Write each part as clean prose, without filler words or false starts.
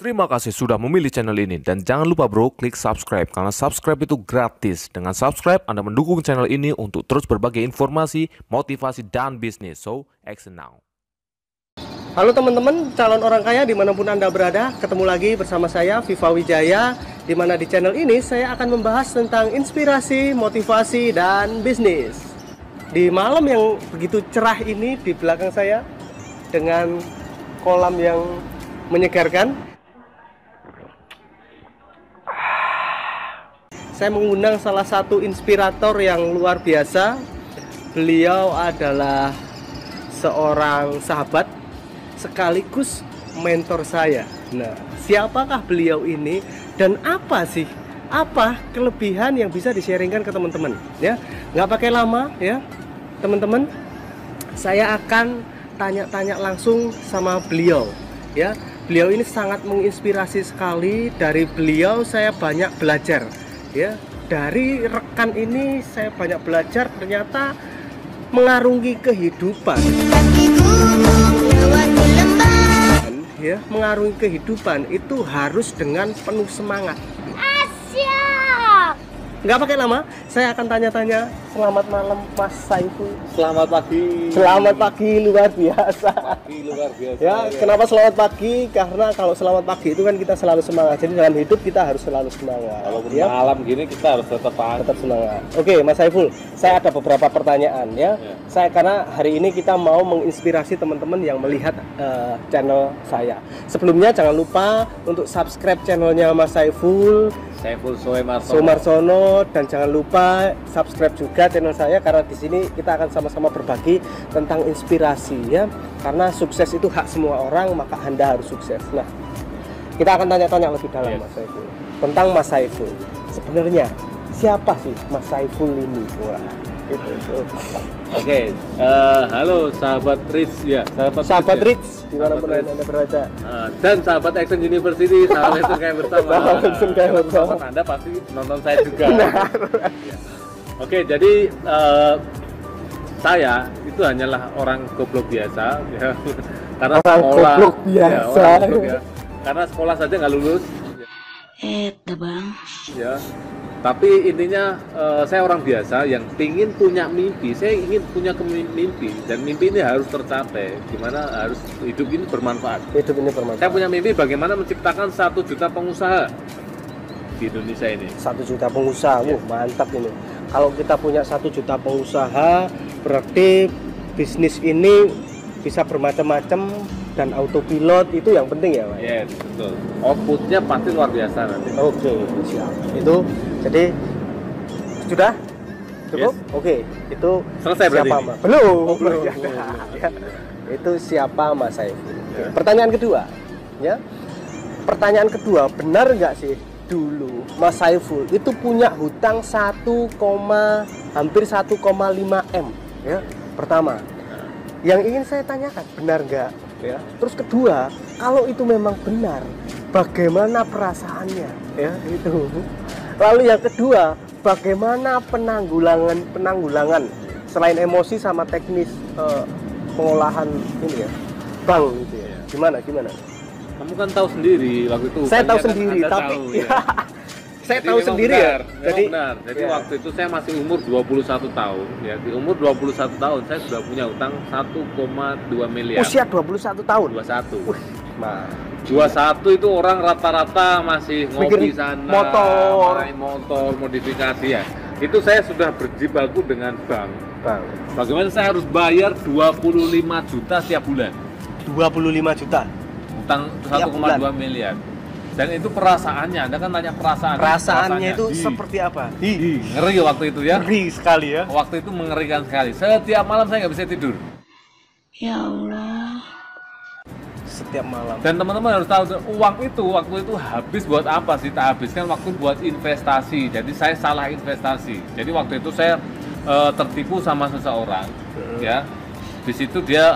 Terima kasih sudah memilih channel ini dan jangan lupa bro klik subscribe karena subscribe itu gratis. Dengan subscribe Anda mendukung channel ini untuk terus berbagi informasi, motivasi, dan bisnis. So, action now. Halo teman-teman, calon orang kaya dimanapun Anda berada, ketemu lagi bersama saya Viva Wijaya, di mana di channel ini saya akan membahas tentang inspirasi, motivasi, dan bisnis. Di malam yang begitu cerah ini di belakang saya dengan kolam yang menyegarkan, saya mengundang salah satu inspirator yang luar biasa. Beliau adalah seorang sahabat sekaligus mentor saya. Nah, siapakah beliau ini dan apa kelebihan yang bisa di-sharingkan ke teman-teman? Ya, nggak pakai lama ya, teman-teman. Saya akan tanya-tanya langsung sama beliau. Ya, beliau ini sangat menginspirasi sekali. Dari beliau saya banyak belajar. Ya, dari rekan ini saya banyak belajar, ternyata mengarungi kehidupan. Ya, mengarungi kehidupan itu harus dengan penuh semangat. Nggak pakai lama, saya akan tanya-tanya. Selamat malam Mas Saiful. Selamat pagi. Selamat pagi, luar biasa. Luar biasa. Ya, kenapa selamat pagi? Karena kalau selamat pagi itu kan kita selalu semangat. Jadi dalam hidup kita harus selalu semangat. Kalau ya? malam gini kita harus tetap semangat. Oke, Mas Saiful, saya ada beberapa pertanyaan ya. Karena hari ini kita mau menginspirasi teman-teman yang melihat channel saya. Sebelumnya jangan lupa untuk subscribe channelnya Mas Saiful Sumarsono, dan jangan lupa subscribe juga channel saya karena di sini kita akan sama-sama berbagi tentang inspirasi ya. Karena sukses itu hak semua orang, maka Anda harus sukses. Nah, kita akan tanya-tanya lebih dalam Mas Saiful tentang Mas Saiful. Sebenarnya siapa sih Mas Saiful ini? Wah, Oke, halo sahabat Rich ya, sahabat Rich dimanapun Anda berada, dan sahabat Action University, sahabat Action kayak bersama. Sahabat Anda pasti nonton saya juga. Ya. Oke, jadi saya itu hanyalah orang goblok biasa ya. Karena orang sekolah goblok biasa. Ya, goblok, ya. Karena sekolah saja nggak lulus. Bang. Ya. Tapi intinya saya orang biasa yang ingin punya mimpi. Saya ingin punya mimpi dan mimpi ini harus tercapai. Gimana harus hidup ini bermanfaat. Hidup ini bermanfaat. Saya punya mimpi bagaimana menciptakan 1 juta pengusaha di Indonesia ini. 1 juta pengusaha, mantap ini. Kalau kita punya 1 juta pengusaha, berarti bisnis ini bisa bermacam-macam dan autopilot, itu yang penting ya Pak? Yes, betul. Outputnya pasti luar biasa nanti. Oke, siap. Itu jadi sudah cukup? Yes. Oke, itu Selesai berarti siapa ini? Mas? Belum. belum. Ya. Itu siapa Mas Saiful? Pertanyaan kedua, ya. Pertanyaan kedua, benar nggak sih dulu Mas Saiful itu punya hutang hampir 1,5 M? Ya. Pertama, yang ingin saya tanyakan, benar nggak? Ya. Terus kedua, kalau itu memang benar, bagaimana perasaannya? Ya, itu. Lalu yang kedua, bagaimana penanggulangan selain emosi sama teknis pengolahan ini ya, bank gitu ya. Gimana? Kamu kan tahu sendiri waktu itu. Saya tahu kan sendiri, Anda tapi tahu, ya. saya Jadi tahu memang sendiri benar, ya. Jadi benar. Jadi ya. waktu itu saya masih umur 21 tahun. Ya, di umur 21 tahun saya sudah punya utang 1,2 miliar. Usia 21 tahun. 21. Nah, 21 itu orang rata-rata masih ngopi Bikin sana, main motor, modifikasi ya. Itu saya sudah berjibaku dengan bank. Bang, Bagaimana saya harus bayar 25 juta setiap bulan. 25 juta. Utang 1,2 miliar. Dan itu perasaannya, Anda kan tanya Perasaannya itu seperti apa? Ngeri waktu itu ya. Ngeri sekali ya. Waktu itu mengerikan sekali. Setiap malam saya nggak bisa tidur. Ya Allah. Setiap malam. Dan teman-teman harus tahu uang itu waktu itu habis buat apa sih? Tak habiskan waktu buat investasi. Jadi saya salah investasi. Jadi waktu itu saya tertipu sama seseorang. Ya. Di situ dia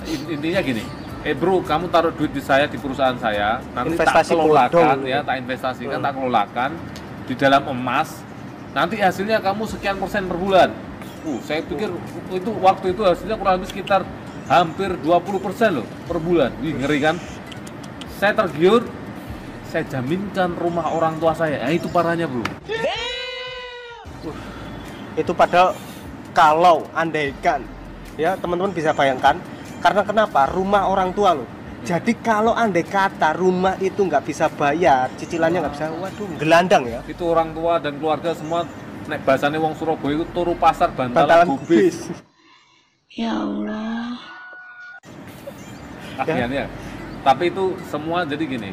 intinya gini. Bro, kamu taruh duit di saya di perusahaan saya, nanti Investasi tak kelolakan bodong. ya, tak investasikan, tak kelolakan di dalam emas. Nanti hasilnya kamu sekian persen per bulan. Saya pikir itu waktu itu hasilnya kurang lebih sekitar hampir 20% loh per bulan. Wih, ngeri kan? Saya tergiur, saya jaminkan rumah orang tua saya. Ya, itu parahnya, bro. Itu padahal kalau andaikan ya teman-teman bisa bayangkan, karena kenapa, rumah orang tua loh. Jadi kalau andai kata rumah itu nggak bisa bayar, cicilannya nggak bisa, waduh gelandang ya. Itu orang tua dan keluarga semua nek bahasane wong Surabaya itu turu pasar Bantalan bantalan gubis. Ya Allah. Akhirnya. Tapi itu semua jadi gini,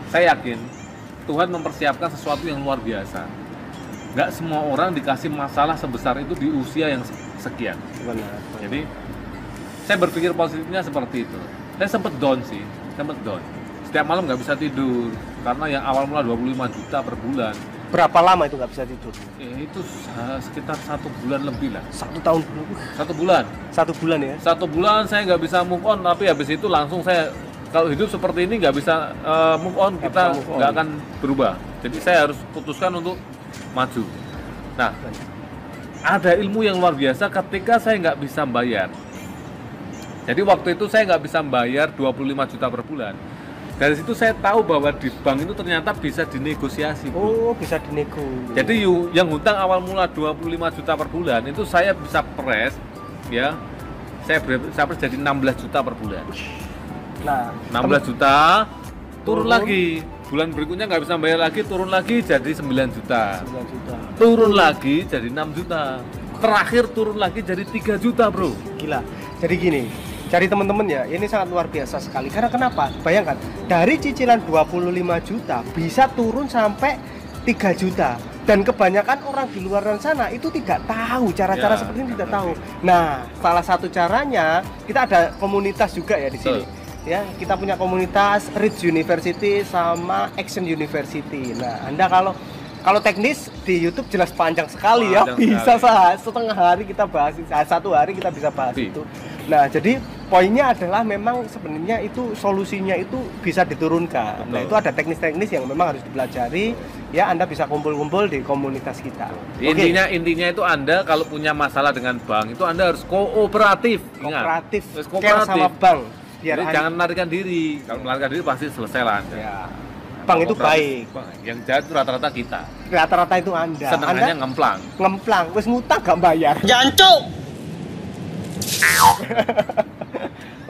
saya yakin Tuhan mempersiapkan sesuatu yang luar biasa. Nggak semua orang dikasih masalah sebesar itu di usia yang sekian. Benar. Jadi saya berpikir positifnya seperti itu. Saya sempat down sih, sempat down. Setiap malam nggak bisa tidur karena yang awal mula 25 juta per bulan. Berapa lama itu nggak bisa tidur? Ya, itu sekitar 1 bulan lebih lah. 1 tahun dulu. 1 bulan. 1 bulan ya. 1 bulan saya nggak bisa move on, tapi habis itu langsung saya, kalau hidup seperti ini nggak bisa move on, kita nggak akan berubah. Jadi saya harus putuskan untuk maju. Nah, ada ilmu yang luar biasa ketika saya nggak bisa bayar. Jadi waktu itu saya nggak bisa bayar 25 juta per bulan. Dari situ saya tahu bahwa di bank itu ternyata bisa dinegosiasi, bro. Oh, bisa dinego. Jadi yang hutang awal mula 25 juta per bulan itu saya bisa press, ya. Saya bisa press jadi 16 juta per bulan. Nah, 16 juta turun lagi. Bulan berikutnya nggak bisa bayar lagi, turun lagi jadi 9 juta. 9 juta. Turun lagi jadi 6 juta. Terakhir turun lagi jadi 3 juta, bro. Gila. Jadi gini, cari teman-teman ya, ini sangat luar biasa sekali. Karena kenapa? Bayangkan, dari cicilan 25 juta bisa turun sampai 3 juta. Dan kebanyakan orang di luar sana itu tidak tahu cara-cara Ya, seperti ini, tidak tahu. Nah, salah satu caranya kita ada komunitas juga ya di sini. Betul. Ya, kita punya komunitas Rich University sama Action University. Nah, Anda kalau teknis di YouTube jelas panjang sekali ya, Panjang bisa sekali. setengah hari kita bahas, 1 hari kita bisa bahas Tapi itu. Nah, jadi poinnya adalah memang sebenarnya itu solusinya itu bisa diturunkan. Betul. Nah, itu ada teknis-teknis yang memang harus dipelajari. Ya, Anda bisa kumpul-kumpul di komunitas kita. Intinya itu Anda kalau punya masalah dengan bank itu Anda harus kooperatif. Ingat. Kooperatif, Harus care sama bank. Biar Jadi jangan melarikan diri. Kalau melarikan diri pasti selesai lah Anda. ya, bank itu baik. Yang jahat itu rata-rata kita. Rata-rata itu Anda. Senengannya Anda ngemplang. ngemplang, wis ngutang gak bayar. Jancuk.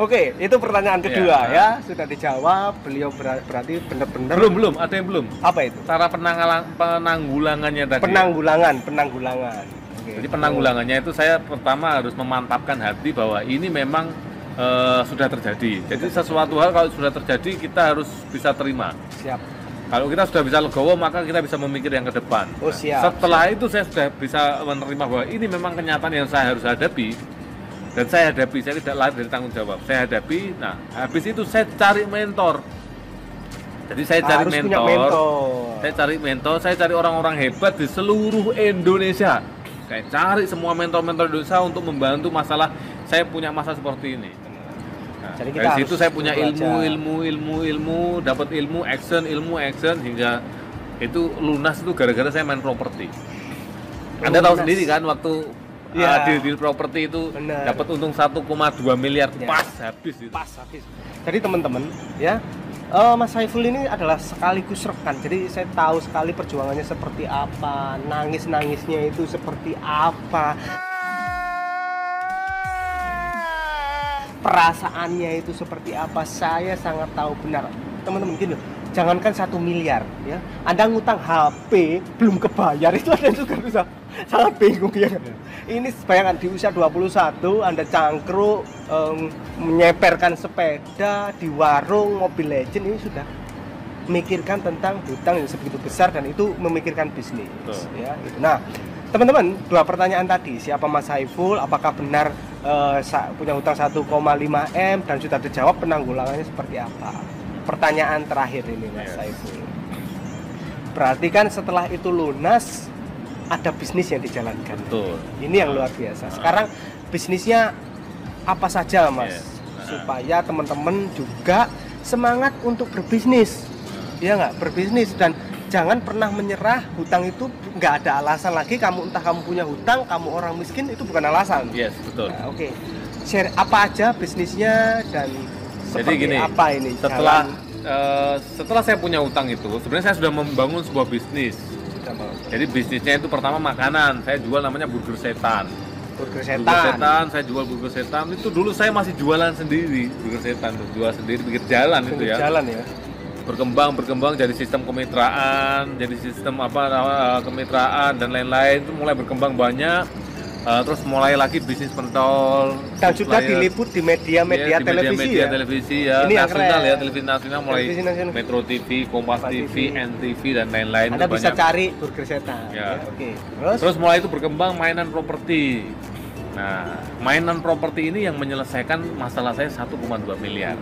Oke, itu pertanyaan kedua Ya. ya. Sudah dijawab. Beliau berarti benar-benar. Belum, ada yang belum. Apa itu? Cara penanggulangannya tadi. Penanggulangan. Oke. Jadi penanggulangannya itu saya pertama harus memantapkan hati bahwa ini memang sudah terjadi. Jadi sesuatu hal kalau sudah terjadi kita harus bisa terima. Siap. Kalau kita sudah bisa legowo maka kita bisa memikir yang ke depan. Oh, siap. Setelah itu saya sudah bisa menerima bahwa ini memang kenyataan yang saya harus hadapi. Dan saya hadapi, saya tidak lari dari tanggung jawab. Saya hadapi, nah habis itu saya cari mentor. Jadi saya cari Harus punya mentor. Saya cari orang-orang hebat di seluruh Indonesia. Saya cari semua mentor-mentor Indonesia untuk membantu masalah saya punya masalah seperti ini. Nah, Jadi kita dari harus situ saya punya belajar. ilmu, dapat ilmu action hingga itu lunas itu gara-gara saya main properti. Anda tahu Lunas. sendiri kan waktu Ya. deal properti itu Benar. dapat untung 1,2 miliar Ya. pas habis itu. Pas habis. Jadi teman-teman ya, Mas Saiful ini adalah sekaligus rekan. Jadi saya tahu sekali perjuangannya seperti apa, nangis-nangisnya itu seperti apa, perasaannya itu seperti apa. Saya sangat tahu benar. Teman-teman gini loh, jangankan 1 miliar ya, Anda ngutang HP belum kebayar itu Anda juga bisa sangat bingung ya. Ini bayangkan di usia 21 Anda cangkruk, menyeperkan sepeda di warung Mobile Legend, ini sudah memikirkan tentang hutang yang sebegitu besar dan itu memikirkan bisnis. Betul. Ya, gitu. Nah, teman-teman, 2 pertanyaan tadi, siapa Mas Saiful, apakah benar punya hutang 1,5 M, dan sudah dijawab penanggulangannya seperti apa. Pertanyaan terakhir ini Mas Saiful, berarti kan setelah itu lunas ada bisnis yang dijalankan. Betul. Ini yang luar biasa. Sekarang bisnisnya apa saja Mas? Yes. Supaya teman-teman juga semangat untuk berbisnis. Ya nggak, berbisnis, dan jangan pernah menyerah. Hutang itu nggak ada alasan lagi. Kamu entah kamu punya hutang, kamu orang miskin, itu bukan alasan. Yes, betul. Nah, oke. Share apa aja bisnisnya dan Jadi seperti gini, apa ini setelah jalan setelah saya punya utang itu, sebenarnya saya sudah membangun sebuah bisnis. Jadi bisnisnya itu pertama makanan, saya jual namanya burger setan. Burger Burger setan. setan, saya jual burger setan. Itu dulu saya masih jualan sendiri, burger setan tuh, jual sendiri pinggir jalan itu Pinggir ya. jalan ya. Berkembang jadi sistem kemitraan, jadi sistem kemitraan dan lain-lain, itu mulai berkembang banyak. Terus mulai lagi bisnis pentol Dan sudah supplier. diliput di media-media Iya, di televisi media ya. televisi ya, Ini yang nasional keren. ya, televisi nasional mulai Televisi nasional. Metro TV, Kompas TV, NTV dan lain-lain. Anda itu bisa banyak. cari burger setan. Ya. Oke. Terus mulai itu berkembang mainan properti. Nah, mainan properti ini yang menyelesaikan masalah saya 1,2 miliar.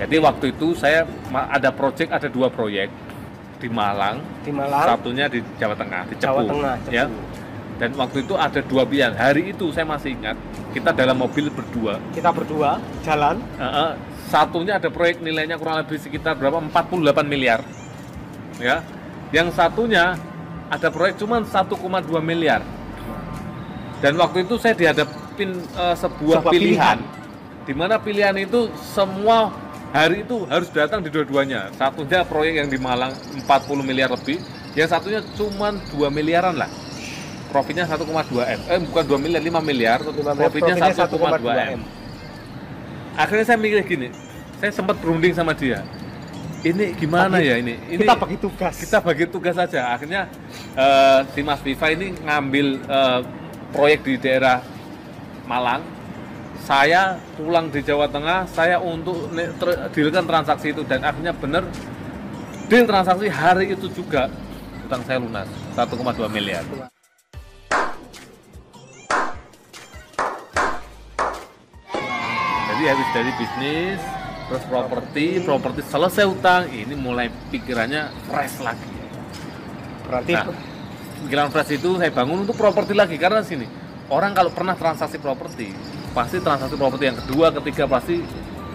Jadi waktu itu saya ada dua proyek di Malang, Di Malang, satunya di Jawa Tengah, di Cepu. Jawa Tengah, Cepu. Ya. Dan waktu itu ada dua pilihan. Hari itu saya masih ingat, kita dalam mobil berdua. kita berdua jalan. Satunya ada proyek nilainya kurang lebih sekitar berapa? 48 miliar. Ya. Yang satunya ada proyek cuma 1,2 miliar. Dan waktu itu saya dihadapin sebuah pilihan. Di mana pilihan itu semua hari itu harus datang di dua-duanya. Satunya proyek yang di Malang 40 miliar lebih, yang satunya cuma 2 miliaran lah. Profitnya 1,2 M. Bukan 2 miliar, 5 miliar. Profitnya 1,2 M. Akhirnya saya mikir gini, saya sempat berunding sama dia. Ini gimana ya ini? Kita bagi tugas. Kita bagi tugas saja. Akhirnya si Mas Viva ini ngambil proyek di daerah Malang. Saya pulang di Jawa Tengah, saya untuk dealkan transaksi itu, dan akhirnya benar deal transaksi hari itu juga utang saya lunas 1,2 miliar. Jadi habis dari bisnis, terus properti selesai utang, ini mulai pikirannya fresh lagi. Berarti Nah, pikiran fresh itu saya bangun untuk properti lagi, karena sini orang kalau pernah transaksi properti, pasti transaksi properti yang kedua, ketiga pasti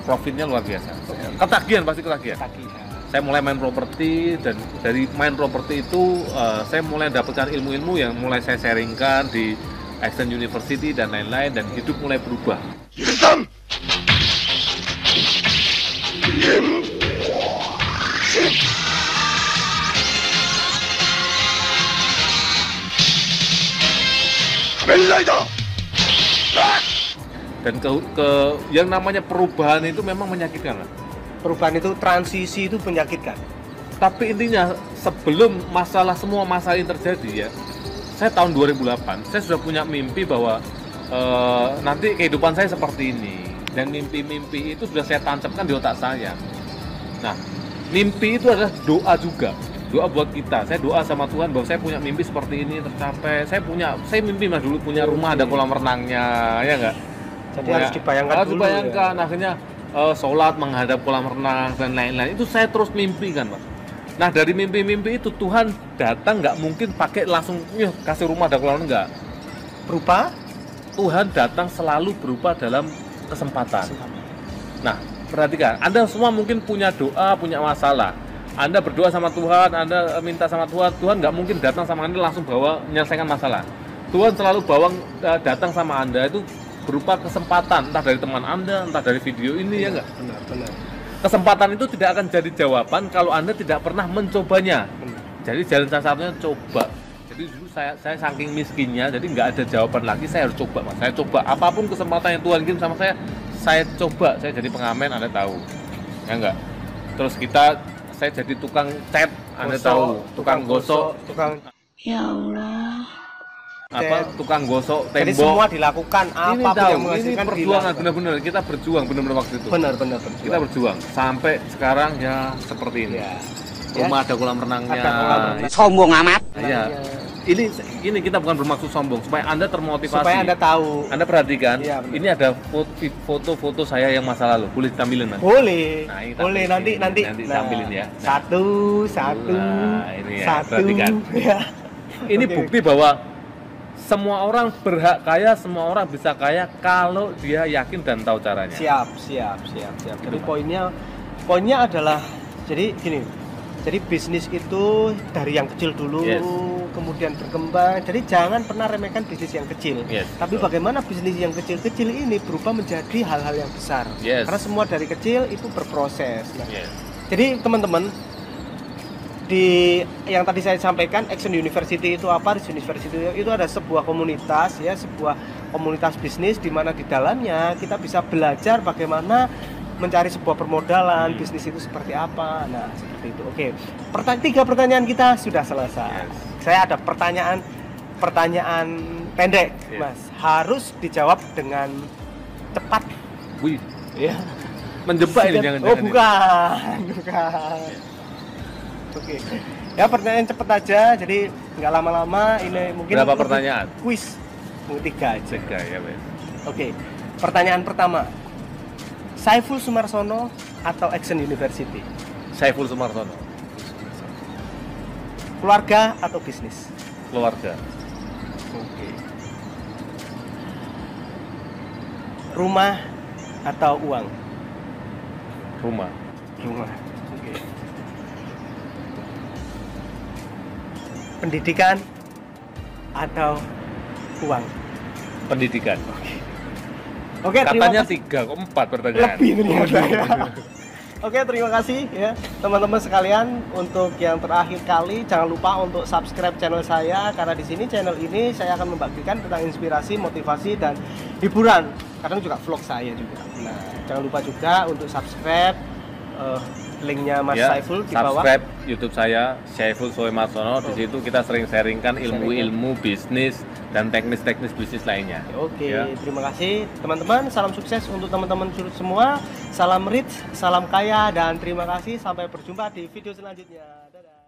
profitnya luar biasa. Ketagihan, pasti ketagihan. Saya mulai main properti, dan dari main properti itu saya mulai dapatkan ilmu-ilmu yang mulai saya sharingkan di Accent University dan lain-lain, dan hidup mulai berubah. Dan yang namanya perubahan itu memang menyakitkan lah. perubahan itu, transisi itu menyakitkan. Tapi intinya sebelum semua masalah ini terjadi ya, saya tahun 2008 saya sudah punya mimpi bahwa nanti kehidupan saya seperti ini, dan mimpi-mimpi itu sudah saya tancapkan di otak saya. Nah, mimpi itu adalah doa juga, doa buat kita. Saya doa sama Tuhan bahwa saya punya mimpi seperti ini tercapai. Saya mimpi mas dulu punya rumah ada kolam renangnya, ya enggak? Jadi harus dibayangkan harus dulu. dibayangkan. Ya. Akhirnya sholat menghadap kolam renang dan lain-lain, itu saya terus mimpi kan Pak. Nah, dari mimpi-mimpi itu Tuhan datang, nggak mungkin pakai langsung kasih rumah ada kolam, enggak. Berupa Tuhan datang selalu berupa dalam kesempatan. Nah, perhatikan, Anda semua mungkin punya doa, punya masalah. Anda berdoa sama Tuhan, Anda minta sama Tuhan, Tuhan nggak mungkin datang sama Anda langsung menyelesaikan masalah. Tuhan selalu datang sama Anda itu berupa kesempatan, entah dari teman Anda, entah dari video ini, ya enggak? benar. Kesempatan itu tidak akan jadi jawaban kalau Anda tidak pernah mencobanya. Jadi jalan satu-satunya coba. Jadi dulu saya saking miskinnya, jadi nggak ada jawaban lagi, saya harus coba mas. Saya coba apapun kesempatan yang Tuhan kirim sama saya coba. Saya jadi pengamen, Anda tahu, ya enggak? Terus saya jadi tukang cat, Anda tahu, tukang gosok, Ya Allah. tukang gosok tembok. Jadi semua dilakukan, Ini apapun tahu, yang ini menghasilkan perjuangan benar-benar, kita berjuang benar-benar waktu itu. Benar. Kita berjuang sampai sekarang ya seperti ini. Ya. Rumah ada kolam renangnya. Ada kolam renang. Sombong amat. Iya. Ini kita bukan bermaksud sombong, supaya Anda termotivasi. Supaya Anda tahu. Anda perhatikan, Iya, benar. ini ada foto-foto saya yang masa lalu. Boleh ditampilin mas? Boleh. Nah, ini Boleh tampilin. nanti. Nanti tampilin ya. Nah. Satu. Nah, ini ya, Satu. perhatikan. Ya. Ini Oke. bukti bahwa semua orang berhak kaya, semua orang bisa kaya kalau dia yakin dan tahu caranya. Siap. Jadi poinnya adalah, jadi gini. Jadi bisnis itu dari yang kecil dulu, Yes. kemudian berkembang. Jadi jangan pernah remehkan bisnis yang kecil. Yes, Tapi betul. bagaimana bisnis yang kecil-kecil ini berubah menjadi hal-hal yang besar. Yes. Karena semua dari kecil itu berproses. Nah, Yes. Jadi teman-teman, di yang tadi saya sampaikan, Action University itu apa? Action University itu ada sebuah komunitas ya, sebuah komunitas bisnis di mana di dalamnya kita bisa belajar bagaimana mencari sebuah permodalan, bisnis itu seperti apa. Nah, seperti itu. Oke. 3 pertanyaan kita sudah selesai. Saya ada pertanyaan pendek, Mas. Harus dijawab dengan cepat. Wih, Ya. menjebak ini jangan-jangan. Oh, bukan. Oke. Ya, pertanyaan cepat aja. Jadi nggak lama-lama. Ini mungkin Berapa lebih pertanyaan? Kuis. Mungkin 3 aja. Jaga ya, Wes. Oke. Pertanyaan pertama. Saiful Sumarsono atau Action University? Saiful Sumarsono. Keluarga atau bisnis? Keluarga. Oke. Rumah atau uang? Rumah. Rumah. Oke. Pendidikan atau uang? Pendidikan. Oke, terima Katanya kasih. 3 kok 4 pertanyaan. Lebih ternyata ya. Oke, terima kasih ya teman-teman sekalian. Untuk yang terakhir kali, jangan lupa untuk subscribe channel saya, karena di sini channel ini saya akan membagikan tentang inspirasi, motivasi, dan hiburan. Kadang juga vlog saya juga. Nah, jangan lupa juga untuk subscribe linknya Mas Ya, Saiful di bawah. subscribe YouTube saya Saiful Sumarsono. Di situ kita sering sharingkan ilmu-ilmu bisnis dan teknis-teknis bisnis lainnya. Oke, Ya. terima kasih teman-teman. Salam sukses untuk teman-teman semua. Salam rich, salam kaya, dan terima kasih. Sampai berjumpa di video selanjutnya. Dadah.